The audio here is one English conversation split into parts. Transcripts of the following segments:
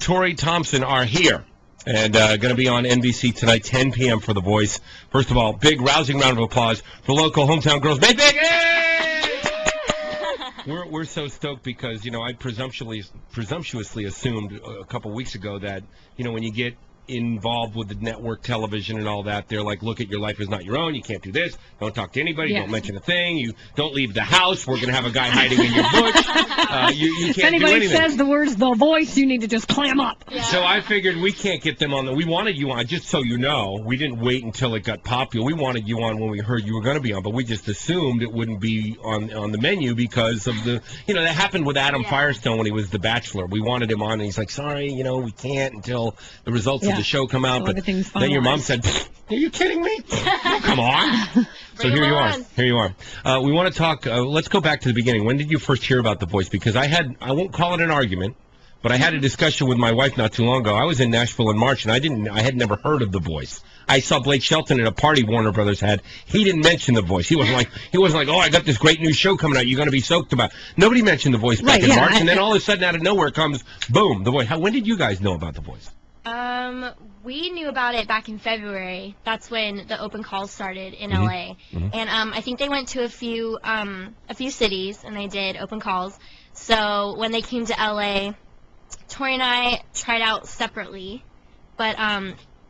Tori Thompson are here. And going to be on NBC tonight, 10 p.m. for The Voice. First of all, big rousing round of applause for local hometown girls. Big, big! Hey! We're so stoked because, you know, I presumptuously assumed a couple weeks ago that, you know, when you get involved with the network television and all that, they're like, look, at your life is not your own. You can't do this. Don't talk to anybody. Don't mention a thing. You don't leave the house. We're going to have a guy hiding in your bush. You can't if anybody do anything. says the words The Voice, you need to just clam up. Yeah. So I figured we can't get them on. We wanted you on, just so you know. We didn't wait until it got popular. We wanted you on when we heard you were going to be on, but we just assumed it wouldn't be on the menu because of the, you know, that happened with Adam Firestone when he was The Bachelor. We wanted him on, and he's like, sorry, you know, we can't until the results of the show come out. But then your mom said, are you kidding me? Oh, come on. So here you are. Here you are. We want to talk. Let's go back to the beginning. When did you first hear about The Voice? Because I won't call it an argument, but I had a discussion with my wife not too long ago. I was in Nashville in March, and I had never heard of The Voice. I saw Blake Shelton at a party Warner Brothers had. He didn't mention The Voice. He wasn't like, oh, I got this great new show coming out. You're going to be stoked about. Nobody mentioned The Voice back in March, and then all of a sudden, out of nowhere comes, boom, The Voice. When did you guys know about The Voice? We knew about it back in February. That's when the open calls started in LA. And I think they went to a few cities and they did open calls. So when they came to LA, Tori and I tried out separately. But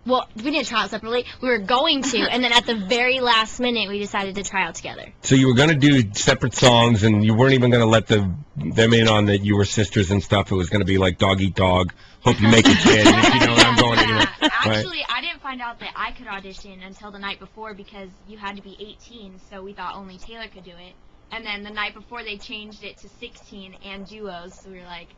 well, we didn't try out separately. We were going to, and then at the very last minute, we decided to try out together. So you were going to do separate songs, and you weren't even going to let them in on that you were sisters and stuff. It was going to be like dog eat dog. Hope you make a kid. If you know where I'm going anyway. Actually, I didn't find out that I could audition until the night before because you had to be 18, so we thought only Taylor could do it. And then the night before, they changed it to 16 and duos, so we were like,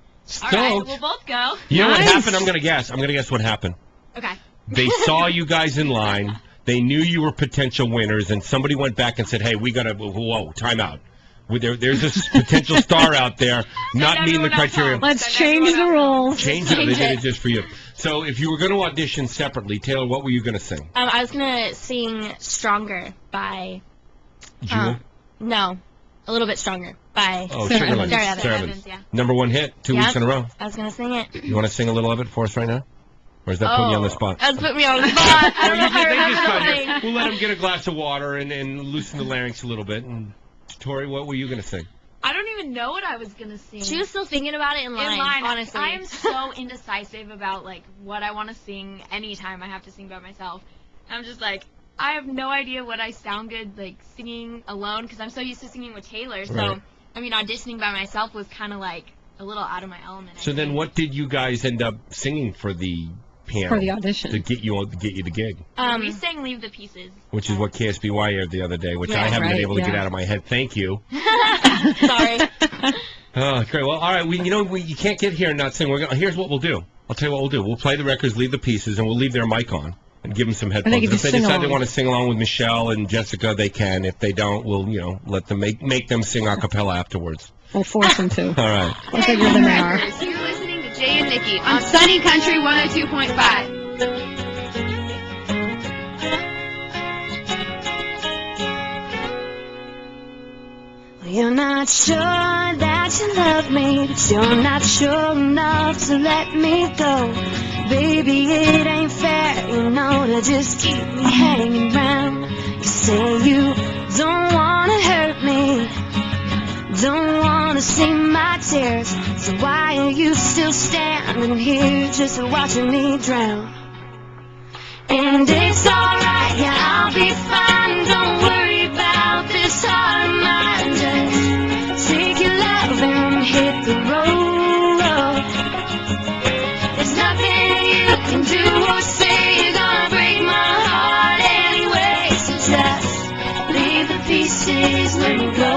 all right, we'll both go. You know what happened? I'm going to guess. I'm going to guess what happened. Okay. They saw you guys in line. They knew you were potential winners, and somebody went back and said, hey, we got to, whoa, time out. There's a potential star out there, not meeting the criteria. Let's change the rules. Change it. They did it just for you. So if you were going to audition separately, Taylor, what were you going to sing? I was going to sing Stronger by... Jewel? No. A little bit Stronger by... Oh, Sarah Evans. Yeah. Number one hit, 2 weeks in a row. I was going to sing it. You want to sing a little of it for us right now? Or is that putting you on the spot? That's putting me on the spot. We'll let him get a glass of water and loosen the larynx a little bit. And Tori, what were you going to sing? I don't even know what I was going to sing. She was still thinking about it in line, honestly. I am so indecisive about, like, what I want to sing anytime I have to sing by myself. I'm just like, I have no idea what I sound good, like, singing alone, because I'm so used to singing with Taylor. So, right. I mean, auditioning by myself was kind of, like, a little out of my element. So then what did you guys end up singing for the piano? For the audition. To get you the gig. We sang Leave the Pieces. Which is what KSBY aired the other day, which I haven't been able to get out of my head. Thank you. Sorry. Oh, great. Well, all right. You can't get here and not sing. Here's what we'll do. I'll tell you what we'll do. We'll play the records, Leave the Pieces, and we'll leave their mic on and give them some headphones. If they decide they want to sing along with Michelle and Jessica, they can. If they don't, we'll let them make them sing a cappella afterwards. We'll force them to. All right. We'll figure them out. You're listening to Jay and Nikki on Sunny Country 102.5. You're not sure that you love me, but you're not sure enough to let me go. Baby, it ain't fair, you know, to just keep me hanging round. You say you don't wanna hurt me, don't wanna see my tears, so why are you still standing here just watching me drown? And it's alright, yeah, I'll be fine, don't worry about this heart of mine. Just take your love and hit the road. There's nothing you can do or say, you're gonna break my heart anyway. So just leave the pieces when you go.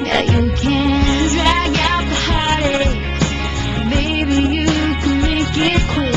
Yeah, you can drag out the heartache. Maybe you can make it quick.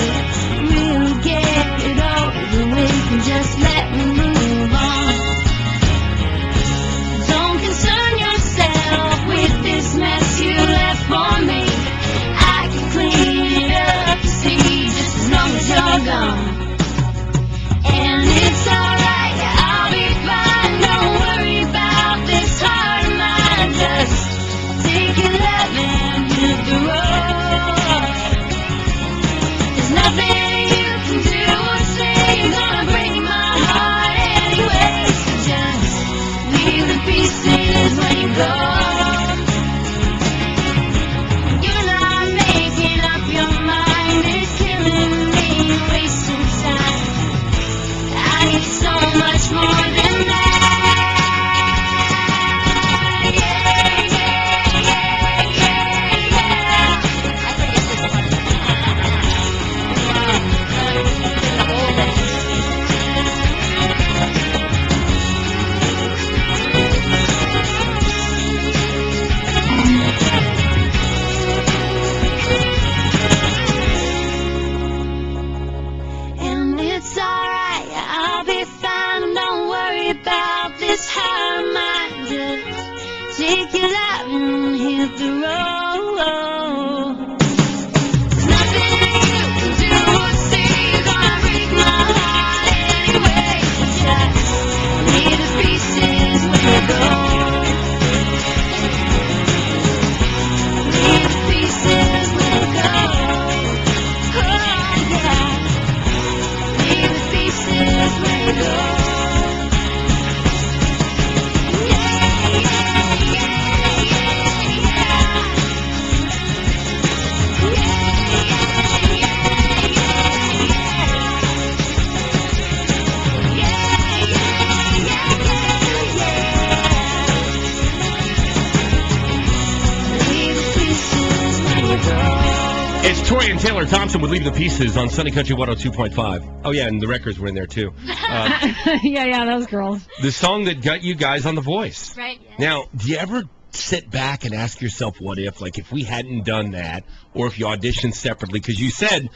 It's Tori and Taylor Thompson with Leave the Pieces on Sunny Country 102.5. Oh, yeah, and the records were in there, too. yeah, those girls. The song that got you guys on The Voice. Right. Yeah. Now, do you ever sit back and ask yourself what if, like if we hadn't done that, or if you auditioned separately? Because you said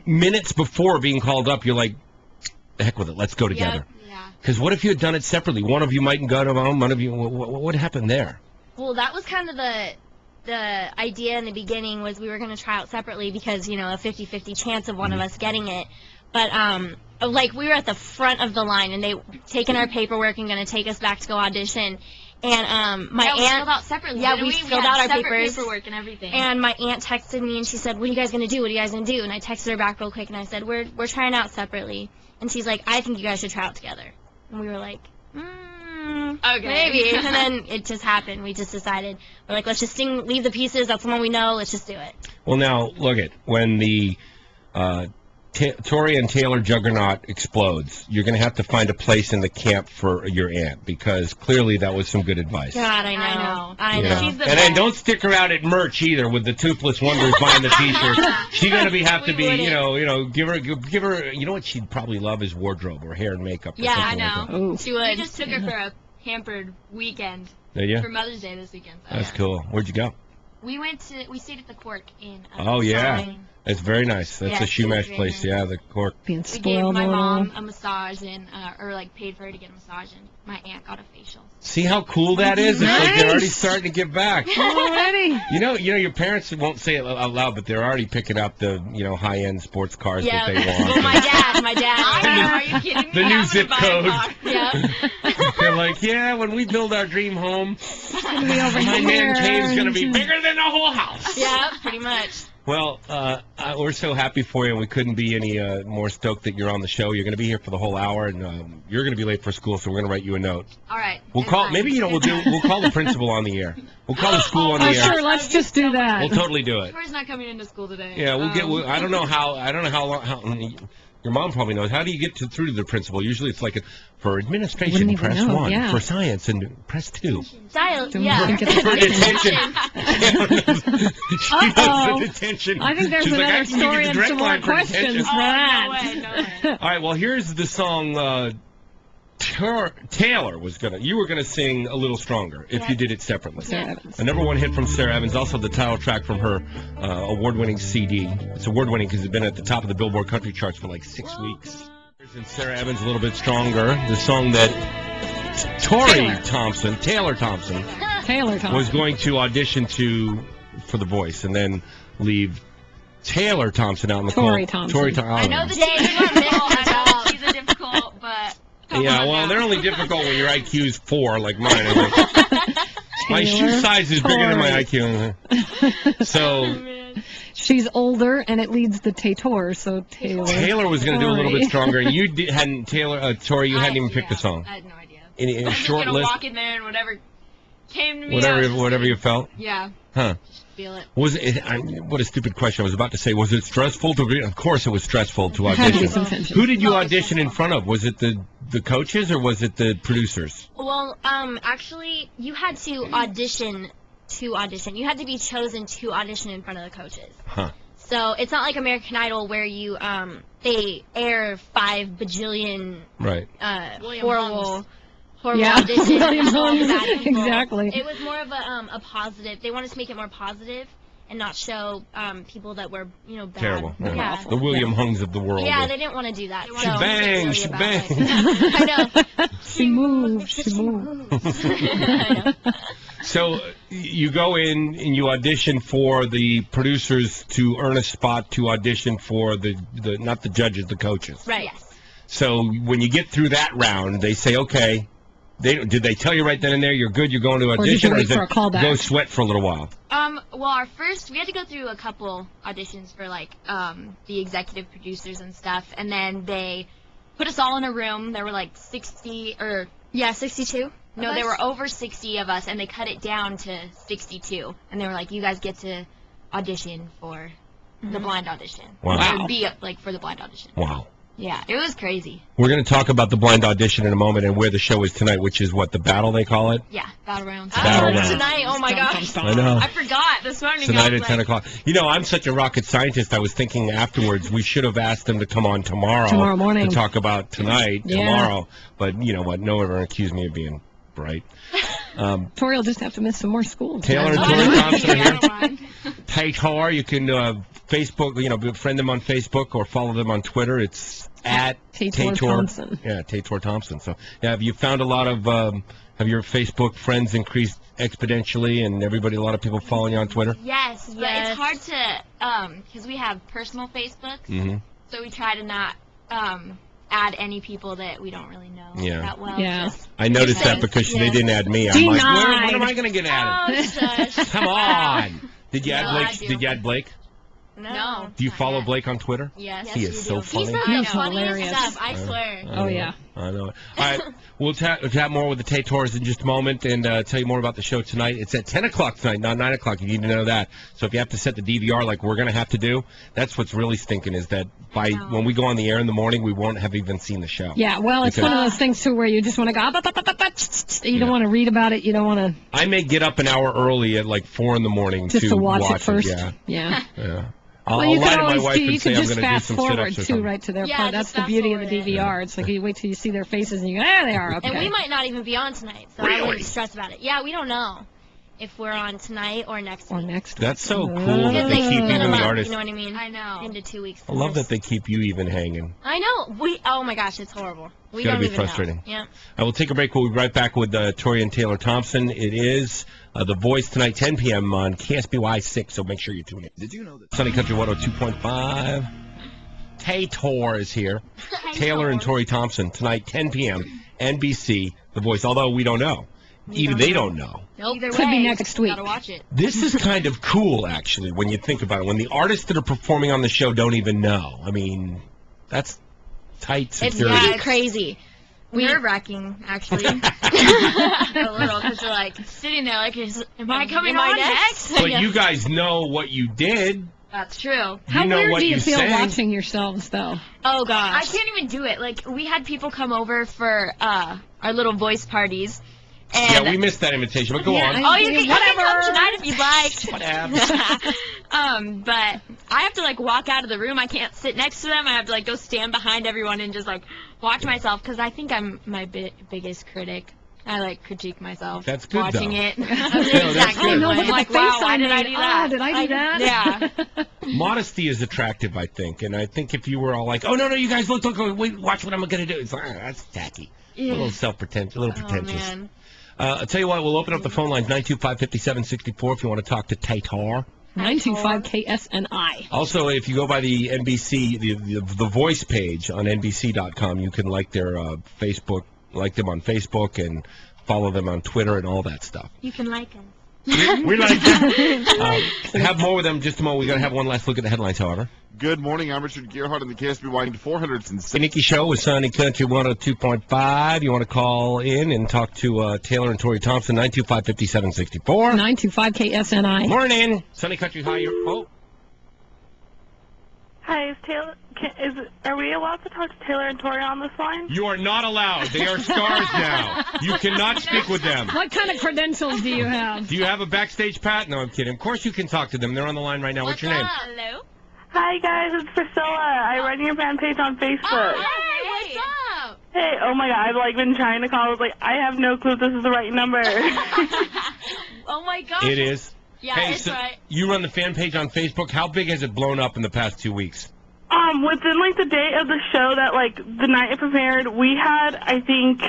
minutes before being called up, you're like, the heck with it, let's go together. Yeah. Because what if you had done it separately? One of you mightn't go to home, one of you, what happened there? Well, that was kind of the idea in the beginning was we were going to try out separately because, you know, a 50-50 chance of one of us getting it. But, like, we were at the front of the line, and they taken our paperwork and going to take us back to go audition. And my aunt... we filled out separately. Yeah, we filled out our papers. Paperwork and everything. And my aunt texted me, and she said, what are you guys going to do? What are you guys going to do? And I texted her back real quick, and I said, we're trying out separately. And she's like, I think you guys should try out together. And we were like, okay. maybe. And then it just happened. We just decided, we're like, let's just Leave the Pieces. That's the one we know. Let's just do it. Well, now, look it. When the Tori and Taylor juggernaut explodes, you're going to have to find a place in the camp for your aunt, because clearly that was some good advice. God, I know. You know? She's the and then don't stick her out at merch either with the Toothless Wonders buying the T-shirts. She's going to have to be, you know, give her. You know what she'd probably love is wardrobe or hair and makeup. Or Yeah, something I know. Like that. Ooh. She would. We just took her for a hampered weekend Did you? for Mother's Day this weekend. So That's yeah. cool. Where'd you go? We stayed at the Cork in. Oh yeah, Fine. it's very nice. That's Yeah, a shoe match very place. nice. Yeah, the Cork. Being We gave spoiled my a little. mom a massage and, or like paid for her to get a massage, and my aunt got a facial. See how cool that is? It's like they're already Nice. starting to give back. Already. You know, your parents won't say it out loud, but they're already picking up the, high-end sports cars Yeah. that they want. Well, my dad. I know, are you kidding me? The new I'm gonna zip buy a code. car. Yeah. They're like, yeah, when we build our dream home, Gonna be over my here. man cave's going to be bigger than the whole house. Yeah, pretty much. Well, we're so happy for you, and we couldn't be any more stoked that you're on the show. You're going to be here for the whole hour, and you're going to be late for school, so we're going to write you a note. All right. We'll it's call. fine. Maybe we'll call the principal on the air. We'll call the school on the Oh, air. sure, let's just do that. We'll totally do it. Tori's not coming into school today. Yeah, we'll get. I don't know how long. Your mom probably knows. How do you get through to the principal? Usually it's like for administration, Wouldn't even press know, 1. yeah. For science, and press 2. Dial. Don't Yeah. think it's For detention. She Uh-oh. does the detention. I think there's She's like, another I can give you story the and direct some more line for questions detention. for Oh, that. no way. All right, well, here's the song Taylor you were gonna sing A Little Stronger if you did it separately. Sarah Evans. A #1 hit from Sarah Evans, also the title track from her award-winning CD. It's award-winning because it's been at the top of the Billboard country charts for like 6 weeks. And Sarah Evans, A Little Bit Stronger, the song that Taylor Thompson Taylor Thompson. was going to audition for The Voice, and then leave Taylor Thompson out in the cold. Tori Thompson. I know the days are difficult. I know she's a difficult, but. Come Yeah, on well, now. they're only difficult when your IQ is 4, like mine. I'm like, my shoe size is bigger than my IQ. So She's older, and it leads the Tator, so Taylor was going to do A Little Bit Stronger, and you hadn't, Tori, you hadn't even picked the song. I had no idea. In a I'm just short gonna list, walk in there and whatever came to me. I was just whatever you felt. Yeah, Huh. feel it. Was it? What a stupid question. I was about to say, was it stressful to be? Of course, it was stressful to Had to be audition. some tension. Who did you audition in front of? Was it the coaches or was it the producers? Well, actually, you had to audition to audition. You had to be chosen to audition in front of the coaches. Huh. So it's not like American Idol where you they air 5 bajillion Right. horrible Yeah. auditions. William and all Hungs. bad people. Exactly. It was more of a positive. They wanted to make it more positive and not show people that were bad. Terrible. Yeah. Yeah. The William Hungs of the world. Yeah, they didn't want to do that. They So wanted She I'm banged, really she about banged. it. I know. She moved. She moved. I know. So you go in and you audition for the producers to earn a spot to audition for the not the judges, the coaches. Right. Yes. So when you get through that round, they say, okay. Did they tell you right then and there you're good? You're going to did you audition, wait is it for a callback? go sweat for a little while? Well, we had to go through a couple auditions for like the executive producers and stuff, and then they put us all in a room. There were like 60 or 62. no, there were over 60 of us, and they cut it down to 62, and they were like, you guys get to audition for the blind audition. Wow. Or be up like for the blind audition. Wow. Yeah, it was crazy. We're going to talk about the blind audition in a moment and where the show is tonight, which is what, the battle they call it? Yeah, battle round. Battle round. Tonight, oh my gosh. I know. I forgot this morning. Tonight I was at 10 o'clock. You know, I'm such a rocket scientist, I was thinking afterwards we should have asked them to come on tomorrow morning to talk about tonight, Yeah. tomorrow. But you know what? No one ever accused me of being bright. Tori will just have to miss some more school. Taylor and Oh, Tori yeah, Thompson are I here. don't mind. Tator, you can Facebook, befriend them on Facebook or follow them on Twitter. It's at Tator Thompson. Yeah, Tator Thompson. So, yeah, have you found a lot of, have your Facebook friends increased exponentially and a lot of people following you on Twitter? Yes, but it's hard to, because we have personal Facebooks, Mm-hmm. so we try to not add any people that we don't really know that well. Yeah. Just I noticed that because they didn't add me. I'm like, Denied. when am I going to get added? Oh, shush. Come on. Did you add No, Blake? I do. Did you add Blake? No. Do you not follow yet. Blake on Twitter? Yes, He is so He's funny. the He's funniest hilarious. stuff, I swear. Oh, yeah. I know it. All right, we'll chat more with the Tators in just a moment and tell you more about the show tonight. It's at 10 o'clock tonight, not 9 o'clock. You need to know that. So if you have to set the DVR like we're going to have to do, that's what's really stinking is that when we go on the air in the morning, we won't have even seen the show. Yeah, well, it's Because- one of those things, too, where you just want to go, you don't want to read about it, you don't want to I may get up an hour early at like 4 in the morning just to watch it first. Yeah. Yeah. Yeah. I'll Well, you lie can to my always wife do, and you say can I'm just going to do fast some forward, sit-ups or too, something. right to their Yeah, part. That's just the fast beauty of the forward it. DVR. It's like you wait till you see their faces and you go, there they are, okay. And we might not even be on tonight, so I Really? wouldn't stress about it. Yeah, we don't know if we're on tonight or next Or week. next That's so cool Because that they keep split even 'em the up, artists. You know what I mean? I know. Into 2 weeks. I love that they keep you even hanging. I know. Oh my gosh, it's horrible. We It's gotta don't be even frustrating. know. Yeah. I will take a break. We'll be right back with Tori and Taylor Thompson. It is The Voice tonight, 10 p.m. on KSBY 6, so make sure you tune in. Did you know that? Sunny Country 102.5. Tator is here. Taylor and Tori Thompson tonight, 10 p.m. NBC, The Voice, although we don't know. Even they don't know. Nope. Either Could be way, next week. Gotta watch it. This is kind of cool, actually, when you think about it. When the artists that are performing on the show don't even know. I mean, that's tight It's security. pretty crazy. Nerve-wracking, actually. A little, because you're like sitting there like, am I coming Am I on next? next? But you guys know what you did. That's true. How You know weird what do you you feel sang. watching yourselves, though? Oh I gosh. can't even do it. Like, we had people come over for our little voice parties. And Yeah, we missed that invitation, but go Yeah, on. Oh, you can Whatever. come tonight if you'd like. Whatever. But I have to like walk out of the room. I can't sit next to them. I have to like go stand behind everyone and just like watch myself because I think I'm my biggest critic. I like critique myself. That's good, watching though. it. No, that's good. Oh, no, I'm look at like, the face wow, why I did I made. do that? Oh, did I do that? Yeah. Modesty is attractive, I think, and I think if you were all like, "Oh no, you guys look, wait, watch what I'm gonna do," it's like that's tacky, a little self-pretentious, a little Oh, pretentious. man. I'll tell you what, we'll open up the phone lines 925-5764 if you want to talk to Tator. 925 KSNI. Also, if you go by the NBC, the Voice page on NBC.com, you can like their Facebook, like them on Facebook, and follow them on Twitter and all that stuff. You can like us. We like that. Have more with them in just a moment. We're going to have one last look at the headlines, however. Good morning. I'm Richard Gearhart on the KSBY 406. The Nikki Show with Sunny Country 102.5. You want to call in and talk to Taylor and Tori Thompson, 925-5764. 925 KSNI. Morning. Sunny Country, hi. Oh, Hi, is Taylor? Are we allowed to talk to Taylor and Tori on this line? you are not allowed. They are stars now. You cannot speak with them. What kind of credentials do you have? Do you have a backstage pat? No, I'm kidding. Of course you can talk to them. They're on the line right now. What's your name? Hello. Hi, guys. It's Priscilla. I run your fan page on Facebook. Hey, what's up? Hey, oh my God, I've been trying to call. I was like, I have no clue if this is the right number. Oh my gosh. It is. Yeah, Hey, it's so right. you run the fan page on Facebook. How big has it blown up in the past 2 weeks? Within like the day of the show that like the night it premiered, we had I think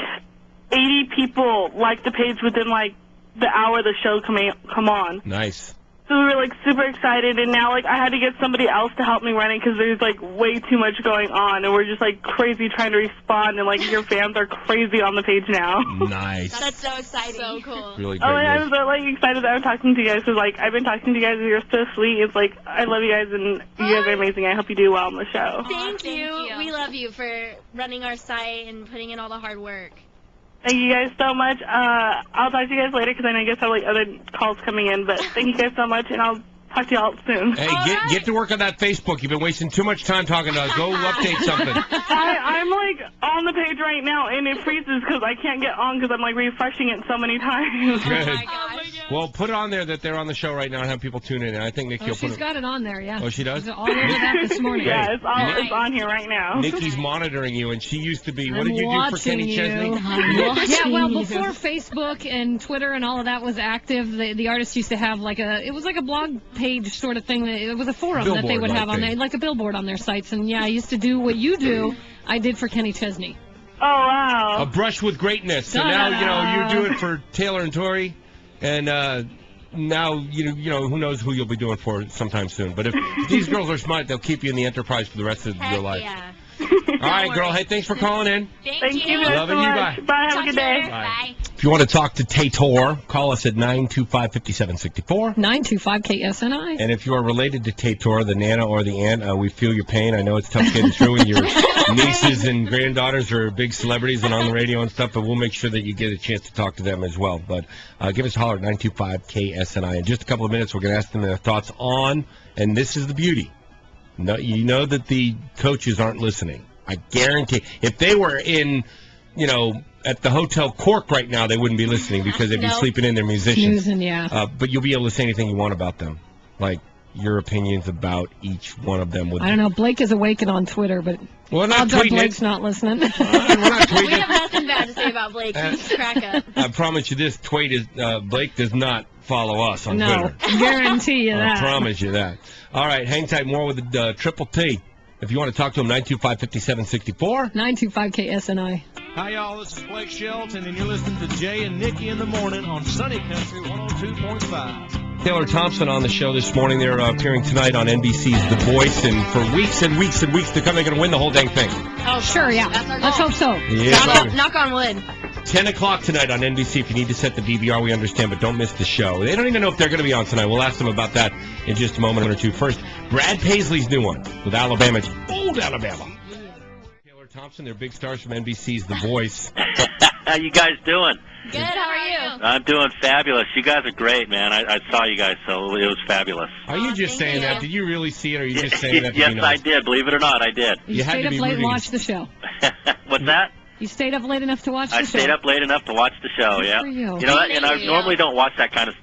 80 people like the page within like the hour the show come on. Nice. So we were like super excited, and now like I had to get somebody else to help me run it because there's like way too much going on, and we're just like crazy trying to respond, and like your fans are crazy on the page now. Nice. That's so exciting. So cool. Really Oh, great and news. I'm so like excited that I'm talking to you guys because like I've been talking to you guys, and you're so sweet. It's like I love you guys, and you guys are amazing. I hope you do well on the show. Thank Thank you. you. We love you for running our site and putting in all the hard work. Thank you guys so much. I'll talk to you guys later because I know you guys have like other calls coming in, but thank you guys so much, and I'll Talk to y'all soon. Hey, get to work on that Facebook. You've been wasting too much time talking to us. Go update something. I'm like on the page right now, and it freezes because I can't get on because I'm like refreshing it so many times. Good. Oh my gosh. Well, put on there that they're on the show right now and have people tune in. And I think Nikki will put She's it. got it on there, yeah. Oh, she does? She's all over that this morning. Yeah, it's on here right now. Nikki's monitoring you, and she used to be. What I'm did you do for watching Kenny you. Chesney? Yeah, well, before Facebook and Twitter and all of that was active, the artists used to have it was like a blog page sort of thing. It was a forum that they would have on there, like a billboard on their sites. And yeah, I used to do what you do. I did for Kenny Chesney. Oh, wow. A brush with greatness. So now, you do it for Taylor and Tori, and now, who knows who you'll be doing for sometime soon. But if these girls are smart, they'll keep you in the enterprise for the rest of your life. Yeah. All right, girl. Hey, thanks for calling in. Thank you. guys Loving so you. much. Bye. Have a good day. Bye. If you want to talk to Tator, call us at 925-5764. 925-KSNI. And if you are related to Tator, the Nana or the aunt, we feel your pain. I know it's tough getting through, and your nieces and granddaughters are big celebrities and on the radio and stuff, but we'll make sure that you get a chance to talk to them as well. But give us a holler at 925-KSNI. In just a couple of minutes, we're going to ask them their thoughts on, and this is the beauty. No, you know that the coaches aren't listening. I guarantee. If they were in, at the Hotel Cork right now, they wouldn't be listening because they'd be sleeping in. Their musicians. Snoozing, yeah. But you'll be able to say anything you want about them, like your opinions about each one of them. I don't know. Blake is awakened on Twitter, but Well, not odds are tweeting Blake's it. not listening. We're not We tweeting. have nothing bad to say about Blake. He's crack up. I promise you this: Blake does not follow us on No, Twitter. guarantee you that. I promise you that. All right, hang tight. More with the Triple T. If you want to talk to him, 925-5764. 925-KSNI. Hi, y'all. This is Blake Shelton, and you're listening to Jay and Nikki in the morning on Sunny Country 102.5. Taylor Thompson on the show this morning. They're appearing tonight on NBC's The Voice, and for weeks and weeks and weeks to come, they're going to win the whole dang thing. Oh, Sure, yeah. That's our Let's goal. hope so. Yeah, baby. Knock on wood. 10 o'clock tonight on NBC. If you need to set the DVR, we understand, but don't miss the show. They don't even know if they're going to be on tonight. We'll ask them about that in just a moment or two. First, Brad Paisley's new one with Alabama. It's old Alabama. Taylor Thompson, they're big stars from NBC's The Voice. How you guys doing? Good. How are you? I'm doing fabulous. You guys are great, man. I saw you guys, so it was fabulous. Are you just thank saying you. that? Did you really see it, or are you just saying that to Yes, be I nice? did. Believe it or not, I did. You You had stayed to up be late and rooting. watched the show. What's that? You stayed up late enough to watch the I show. stayed up late enough to watch the show. Good Yeah. for you. You know, and I Thank you. normally don't watch that kind of.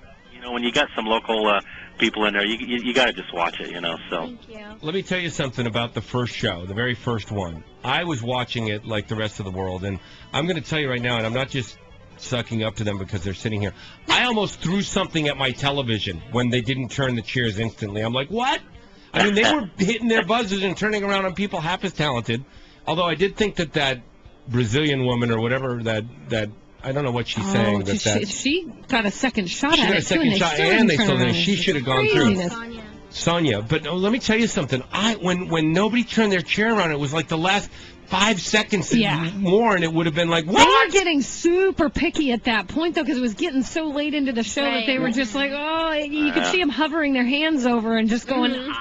When you got some local people in there, you got to just watch it. So. Thank you. Let me tell you something about the first show, the very first one. I was watching it like the rest of the world, and I'm going to tell you right now, and I'm not just sucking up to them because they're sitting here. I almost threw something at my television when they didn't turn the chairs instantly. I'm like, what? I mean, they were hitting their buzzers and turning around on people half as talented. Although I did think that Brazilian woman or whatever that I don't know what she's saying, but she got a second shot she at got a it, too, second shot, still and they didn't still turn didn't. around. She should have gone through. Craziness. Sonia, but let me tell you something. When nobody turned their chair around, it was like the last 5 seconds more, and it would have been like, They what? were getting super picky at that point, though, because it was getting so late into the show that they were just like, you could see them hovering their hands over and just going,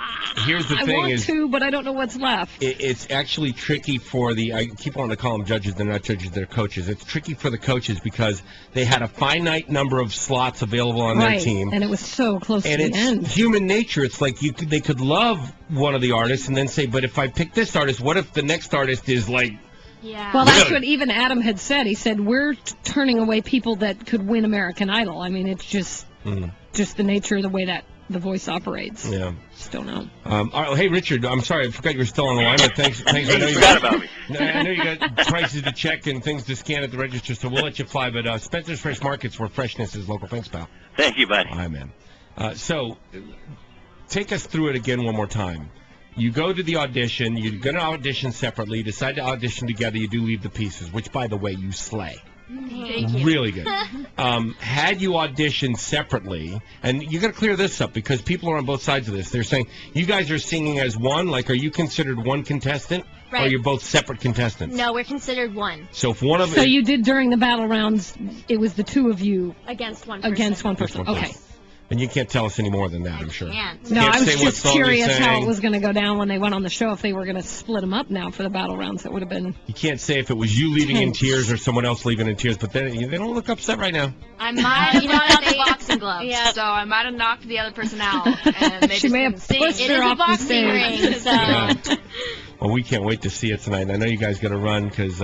Here's the I thing want is, to, but I don't know what's left. it's actually tricky for I keep wanting to call them judges. They're not judges, they're coaches. It's tricky for the coaches because they had a finite number of slots available on their team. And it was so close And to it's the end. human nature. It's like they could love one of the artists and then say, but if I pick this artist, what if the next artist is like, Yeah. Well, that's Really? what even Adam had said. He said, we're turning away people that could win American Idol. I mean, it's just the nature of the way that the voice operates. yeah. Just don't know. All right, hey, Richard, I'm sorry. I forgot you were still on the line, but thanks. I know You you forgot about me. I know you got prices to check and things to scan at the register, so we'll let you fly. But Spencer's Fresh Markets, where freshness is local. Thanks, pal. Thank you, buddy. All right, man. So, take us through it again one more time. You go to the audition. You're going to audition separately. You decide to audition together. You do leave the pieces, which, by the way, you slay. Thank you. Really good. Had you auditioned separately, and you got to clear this up because people are on both sides of this. They're saying you guys are singing as one. Like, are you considered one contestant, or Right. you're both separate contestants? No, we're considered one So if one of So you did during the battle rounds, it was the two of you against one person. against one person. Just one Okay. person. And you can't tell us any more than that, I'm sure. Can't. No, Can't I was say what just song you're curious how saying. it was going to go down when they went on the show. If they were going to split them up now for the battle rounds, that would have been. You can't say if it was you leaving in Tense. tears or someone else leaving in tears, but then they don't look upset right now. I might have brought out the boxing gloves, Yeah. so I might have knocked the other person out, and they She just may couldn't have sing. pushed It her is a off the boxing stage. ring, so. Yeah. Well, we can't wait to see it tonight. I know you guys got to run because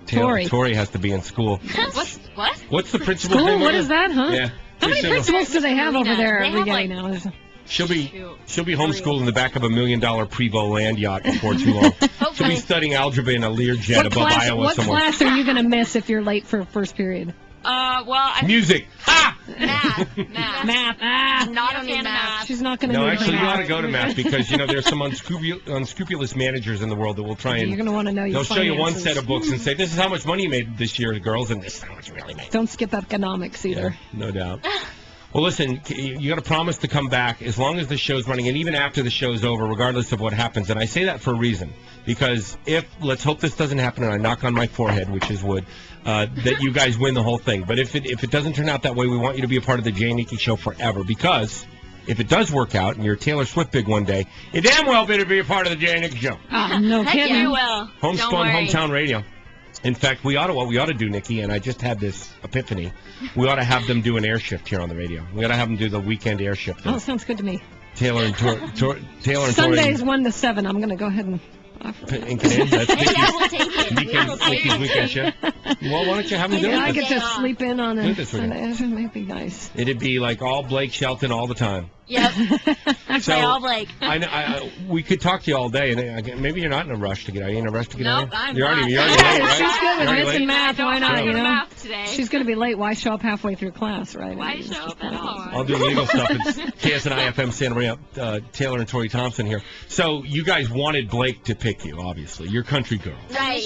Tori has to be in school. What? What's the principal's Cool. name? What is that, huh? Yeah. How many So principals do they have over there They every have, day like, now? She'll be homeschooled in the back of $1 million Prevost land yacht before too long. She'll be studying algebra in a Learjet above Iowa what somewhere. class are you going to miss if you're late for first period? Well, I Music. Ah! math. Math. Ah. Not a fan of math. She's not going to No, need actually, you math. ought to go to math because there's some unscrupulous managers in the world that will try and. You're going to want to know your They'll show you one finances. set of books and say, "This is how much money you made this year, girls, and this is how much you really made." Don't skip economics either. No doubt. Well, listen, you got to promise to come back as long as the show's running, and even after the show's over, regardless of what happens. And I say that for a reason, because let's hope this doesn't happen, and I knock on my forehead, which is wood, that you guys win the whole thing. But if it doesn't turn out that way, we want you to be a part of the Jay and Nikki Show forever, because if it does work out and you're Taylor Swift big one day, you damn well better be a part of the Jay and Nikki Show. Oh, no Heck kidding. yeah, you will. Homespun, hometown radio. In fact, what we ought to do, Nikki, and I just had this epiphany, we ought to have them do an air shift here on the radio. We ought to have them do the weekend air shift. Oh, sounds good to me. Taylor and Tori. Sundays 1 to 7. I'm going to go ahead and offer. And get in. That's Hey, yeah, we'll take it. We'll take Nikki's it. weekend shift. Well, why don't you have them do I it? get to Day off. sleep in on Do a it this weekend. Sunday. That might be nice. It'd be like all Blake Shelton all the time. Yep. So, Play all Blake. we could talk to you all day, and maybe you're not in a rush to get out. Are you in a rush to get out? Nope, I'm You're already not. late, right? Yeah, she's good with You're already math late? and math. Why not? I You don't know, math today. she's going to be late. Why show up halfway through class, right? Why I mean, show it's up just at all? I'll do legal stuff. It's KSNI FM Santa Maria, Taylor and Tori Thompson here. So you guys wanted Blake to pick you, obviously. You're country girl. Right.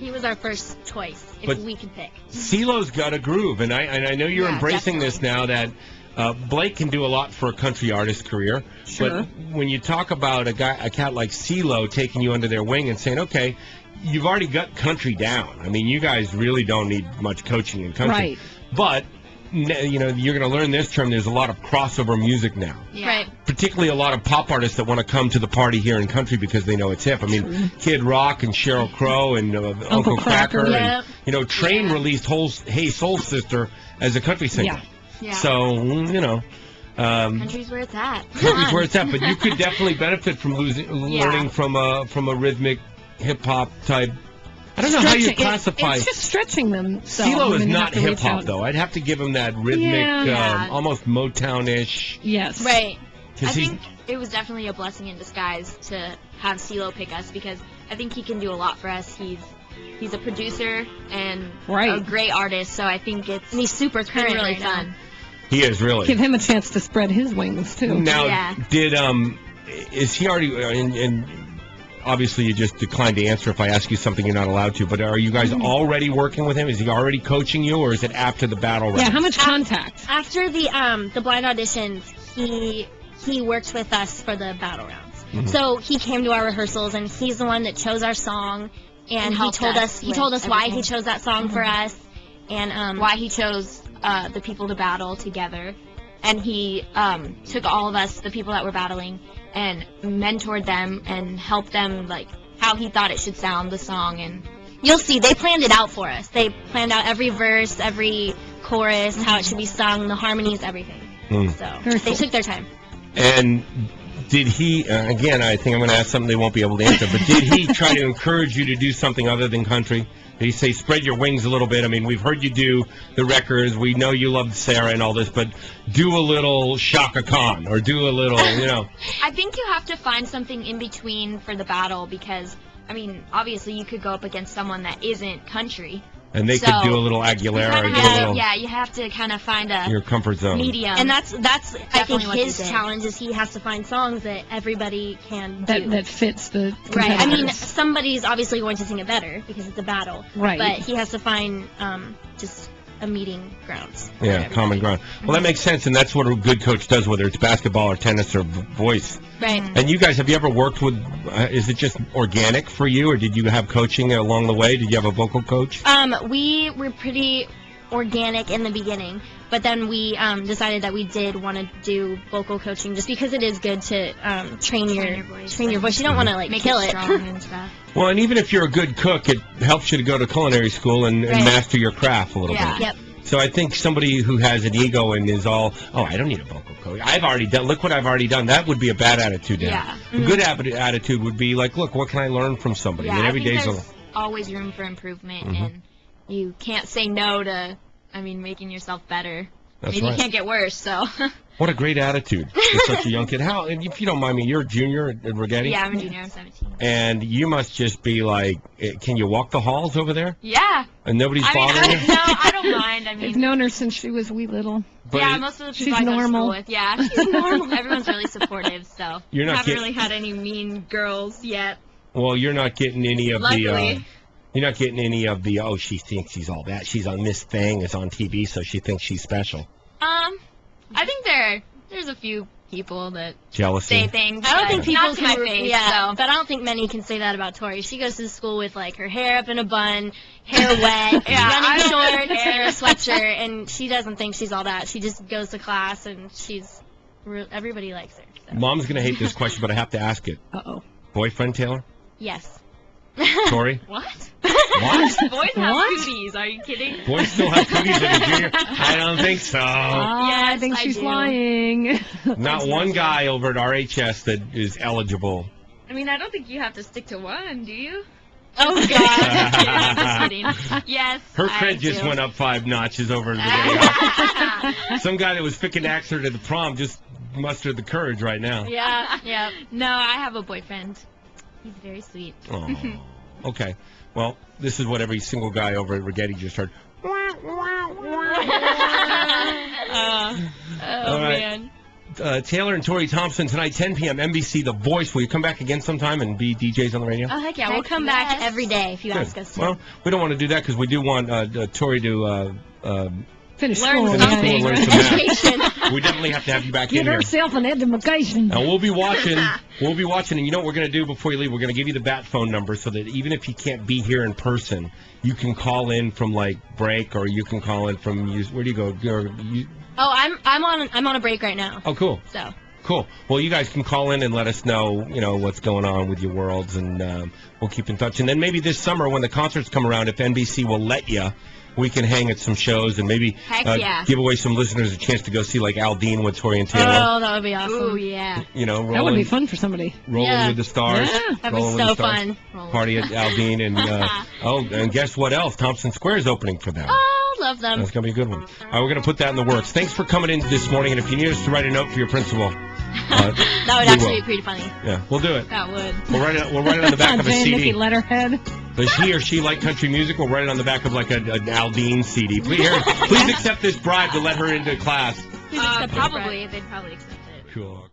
He was our first choice if But- we could pick. CeeLo's got a groove, and I know you're Yeah, embracing this now that Blake can do a lot for a country artist career. Sure. But when you talk about a cat like CeeLo taking you under their wing and saying, okay, you've already got country down. I mean, you guys really don't need much coaching in country. Right. But you're going to learn this term. There's a lot of crossover music now. Yeah. Right. Particularly a lot of pop artists that want to come to the party here in country because they know it's hip. I mean, Kid Rock and Sheryl Crow and Uncle Cracker. Yep. And, Train released Hey Soul Sister as a country singer. Yeah. Yeah. So, Country's where it's at. country's where it's at. But you could definitely benefit from learning from a rhythmic hip-hop type. I don't know how you classify. It's just stretching them. So, CeeLo I is mean, you not have to reach hip-hop, out. though. I'd have to give him that rhythmic, Yeah. almost Motown-ish. Yes. Right. I 'cause he's- think it was definitely a blessing in disguise to have CeeLo pick us because I think he can do a lot for us. He's a producer and Right. a great artist, so I think and he's super current, really really fun. He is really. Give him a chance to spread his wings too. Now, Yeah. is he already, and obviously you just declined to answer if I ask you something you're not allowed to, but are you guys already working with him? Is he already coaching you, or is it after the battle round? Yeah. How much contact? After the blind auditions, he worked with us for the battle rounds. Mm-hmm. So he came to our rehearsals and he's the one that chose our song and he helped told us us with why everything. he chose that song for us and Why he chose the people to battle together. And he took all of us, the people that were battling, and mentored them and helped them, like, how he thought it should sound, the song. And you'll see they planned it out for us. They planned out every verse, every chorus, how it should be sung, the harmonies, everything. So Very they cool. took their time. And did he, again, I think I'm going to ask something they won't be able to answer, but did he try to encourage you to do something other than country? Did he say, spread your wings a little bit? I mean, we've heard you do the records. We know you love Sarah and all this, but do a little Shaka Khan or do a little, I think you have to find something in between for the battle because, I mean, obviously you could go up against someone that isn't country. And they could So, do a little You Aguilera or kinda do a have- little yeah, you have to kind of find a your comfort zone. medium. And that's I think Definitely what his he did. challenge is he has to find songs that everybody can do. That fits the Right. I mean, competitors. somebody's obviously going to sing it better because it's a battle. Right. But he has to find just a meeting ground. for Yeah, everybody. common ground. Well, that makes sense, and that's what a good coach does, whether it's basketball or tennis or voice. Right. And you guys, have you ever worked with, is it just organic for you, or did you have coaching along the way? Did you have a vocal coach? We were pretty organic in the beginning. But then we decided that we did want to do vocal coaching just because it is good to train your voice. You don't want to like Make kill it it. strong and stuff. Well, and even if you're a good cook, it helps you to go to culinary school and master your craft a little bit. Yep. So I think somebody who has an ego and is all, I don't need a vocal coach. I've already done, look what I've already done. That would be a bad attitude to have. A good attitude would be like, look, what can I learn from somebody? Yeah, I mean, I every think day's there's always room for improvement, and you can't say no to, making yourself better. That's You right. can't get worse, so. What a great attitude for such a young kid. How, and if you don't mind me, you're a junior at Rigetti? Yeah, I'm a junior. I'm 17. And you must just be like, can you walk the halls over there? Yeah. And nobody's bothering you? No, I don't mind. I've known her since she was wee little. But yeah, most of the people she's I go to normal. school with. Yeah, she's normal. Everyone's really supportive, so. You're not haven't get- really had any mean girls yet. Well, you're not getting any of Luckily. you're not getting any of the, she thinks she's all that. She's on this thing, is on TV, so she thinks she's special. I think there's a few people that Jealousy. say things. I don't think but people not to my face. Yeah, So. but I don't think many can say that about Tori. She goes to school with like her hair up in a bun, hair wet, running shorts, and a sweatshirt, and she doesn't think she's all that. She just goes to class, and everybody likes her. So. Mom's going to hate this question, but I have to ask it. Uh-oh. Boyfriend, Taylor? Yes. Tori? What? What? Boys have cooties. Are you kidding? Boys still have cooties as a junior? I don't think so. I think she's lying. Not one guy over at RHS that is eligible. I mean, I don't think you have to stick to one, do you? Oh, God. Yeah, just kidding. Yes. Her cred just went up 5 notches over the day. Some guy that was picking axe her to the prom just mustered the courage right now. Yeah. No, I have a boyfriend. He's very sweet. Oh, okay. Well, this is what every single guy over at Rigetti just heard. Oh, All right. man. Taylor and Tori Thompson tonight, 10 p.m. NBC The Voice. Will you come back again sometime and be DJs on the radio? Oh, heck yeah. We'll come back every day if you ask us to. Well, we don't want to do that because we do want Tori to Finish Learn school. something. learn some math. We definitely have to have you back in Get here. herself an education. Now we'll be watching, and you know what we're going to do before you leave? We're going to give you the bat phone number so that even if you can't be here in person, you can call in from like break, or you can call in from where do you go? Oh, I'm on a break right now. Oh, cool. So. Cool. Well, you guys can call in and let us know, what's going on with your worlds, and we'll keep in touch. And then maybe this summer when the concerts come around, if NBC will let you, we can hang at some shows and maybe give away some listeners a chance to go see like Al Dean with Tori and Taylor. Oh, that would be awesome. Oh, yeah. Rolling, That would be fun for somebody. Rolling with the stars. Yeah. That'd be Rolling with so the Stars. fun. Party at Al Dean, and and guess what else? Thompson Square is opening for them. Oh, love them. That's going to be a good one. All right, we're going to put that in the works. Thanks for coming in this morning, and if you need us to write a note for your principal, that would actually be pretty funny. Yeah, we'll do it. That would. We'll write it on the back of a Jay and CD. Nikki letterhead. Does he or she like country music? We'll write it on the back of like an Al Dean CD. Please accept this bribe to let her into class. Probably. They'd probably accept it. Cool.